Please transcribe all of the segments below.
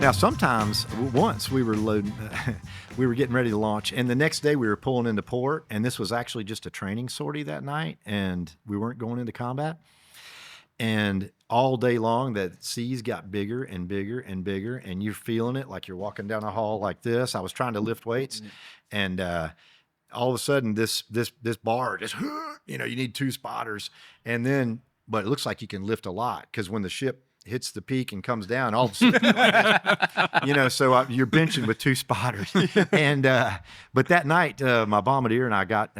Now, sometimes, once we were loading, we were getting ready to launch, and the next day we were pulling into port, and this was actually just a training sortie that night, and we weren't going into combat. And all day long, the seas got bigger and bigger and bigger, and you're feeling it like you're walking down a hall like this. I was trying to lift weights, and all of a sudden, this bar just, you need 2 spotters, and then, but it looks like you can lift a lot because when the ship hits the peak and comes down, all of a sudden, so you're benching with 2 spotters. And but that night, my bombardier and I got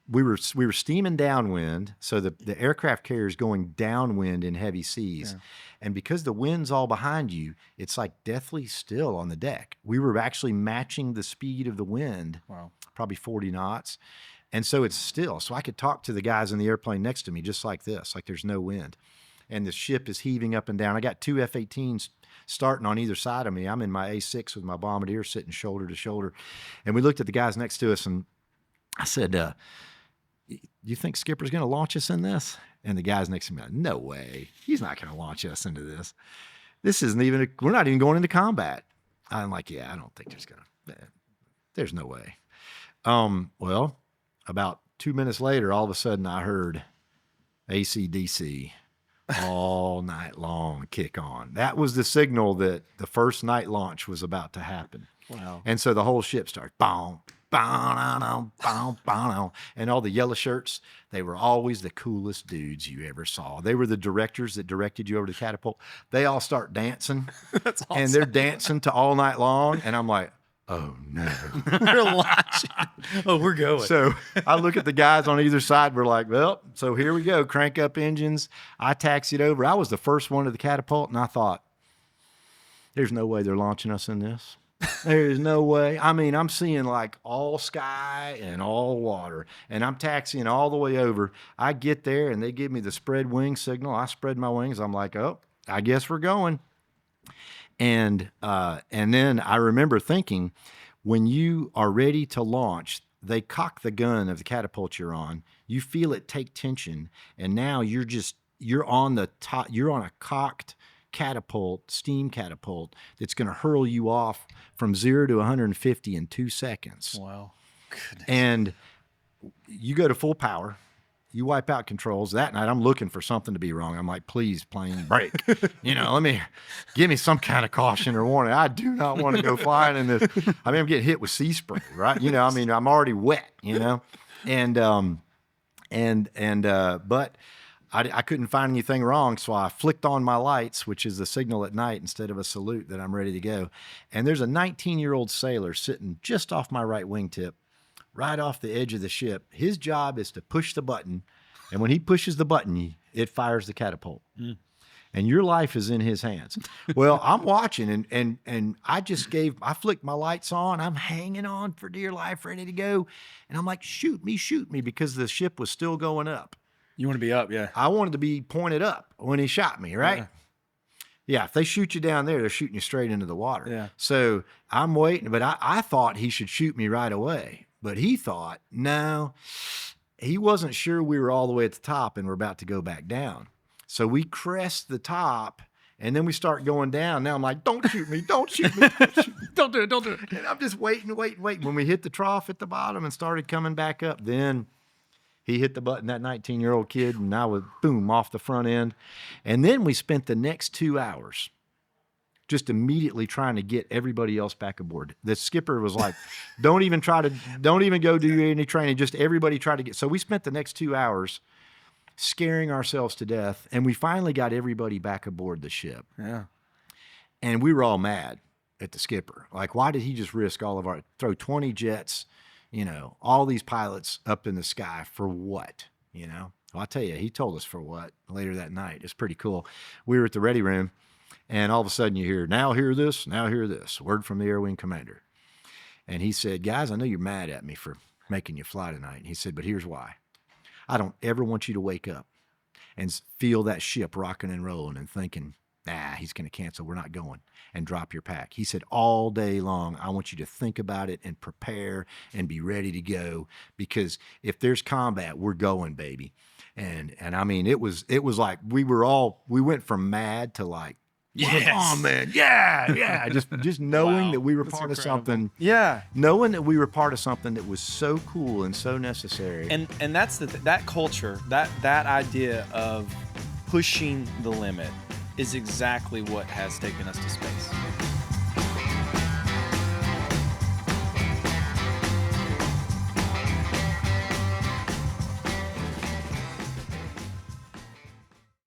we were steaming downwind, so the aircraft carrier is going downwind in heavy seas. Yeah. And because the wind's all behind you, it's like deathly still on the deck. We were actually matching the speed of the wind, probably 40 knots. And so it's still. So I could talk to the guys in the airplane next to me just like this, like there's no wind. And the ship is heaving up and down. I got 2 F-18s starting on either side of me. I'm in my A6 with my bombardier sitting shoulder to shoulder. And we looked at the guys next to us, and I said, you think Skipper's going to launch us in this? And the guys next to me, no way. He's not going to launch us into this. This isn't even, we're not even going into combat. I'm like, yeah, I don't think there's no way. Well, about 2 minutes later, all of a sudden I heard AC/DC all night long kick on. That was the signal that the first night launch was about to happen. Wow. And so the whole ship started, boom, boom, boom, boom. And all the yellow shirts, they were always the coolest dudes you ever saw. They were the directors that directed you over to catapult. They all start dancing. That's awesome. And they're dancing to all night long. And I'm like, oh no. They're launching. Oh, we're going. So I look at the guys on either side. We're like, well, so here we go. Crank up engines. I taxied over. I was the first one to the catapult, and I thought, there's no way they're launching us in this. There's no way. I mean, I'm seeing like all sky and all water, and I'm taxiing all the way over. I get there, and they give me the spread wing signal. I spread my wings. I'm like, oh, I guess we're going. And then I remember thinking, when you are ready to launch, they cock the gun of the catapult you're on. You feel it take tension, and now you're on the top. You're on a cocked catapult, steam catapult, that's going to hurl you off from 0 to 150 in 2 seconds. Wow, goodness. And you go to full power. You wipe out controls. That night, I'm looking for something to be wrong. I'm like, please, plane, break. Give me some kind of caution or warning. I do not want to go flying in this. I mean, I'm getting hit with sea spray, right? I'm already wet, but I couldn't find anything wrong. So I flicked on my lights, which is the signal at night instead of a salute that I'm ready to go. And there's a 19-year-old sailor sitting just off my right wingtip, right off the edge of the ship. His job is to push the button, and when he pushes the button, it fires the catapult. And your life is in his hands. Well, I'm watching, and I flicked my lights on. I'm hanging on for dear life, ready to go. And I'm like, shoot me, because the ship was still going up. You want to be up, yeah. I wanted to be pointed up when he shot me, right? Yeah, if they shoot you down there, they're shooting you straight into the water. Yeah. So I'm waiting, but I thought he should shoot me right away. But he thought, no, he wasn't sure we were all the way at the top and we're about to go back down. So we crest the top, and then we start going down. Now I'm like, don't shoot me, don't shoot me. Don't do it. And I'm just waiting. When we hit the trough at the bottom and started coming back up, then he hit the button, that 19-year-old kid, and I was, boom, off the front end. And then we spent the next 2 hours just immediately trying to get everybody else back aboard. The skipper was like, don't even go do any training. Just everybody try to get. So we spent the next 2 hours scaring ourselves to death. And we finally got everybody back aboard the ship. Yeah. And we were all mad at the skipper. Like, why did he just risk throw 20 jets, all these pilots up in the sky for what, Well, I'll tell you, he told us for what later that night. It's pretty cool. We were at the ready room. And all of a sudden you hear, now hear this, word from the Air Wing commander. And he said, guys, I know you're mad at me for making you fly tonight. And he said, but here's why. I don't ever want you to wake up and feel that ship rocking and rolling and thinking, he's going to cancel, we're not going, and drop your pack. He said, all day long, I want you to think about it and prepare and be ready to go, because if there's combat, we're going, baby. And I mean, it was like we went from mad to like, Yes. Oh man, yeah. Just knowing Wow, that we were that's part of incredible. something. Yeah. Knowing that we were part of something that was so cool and so necessary. And that's that culture, that idea of pushing the limit is exactly what has taken us to space.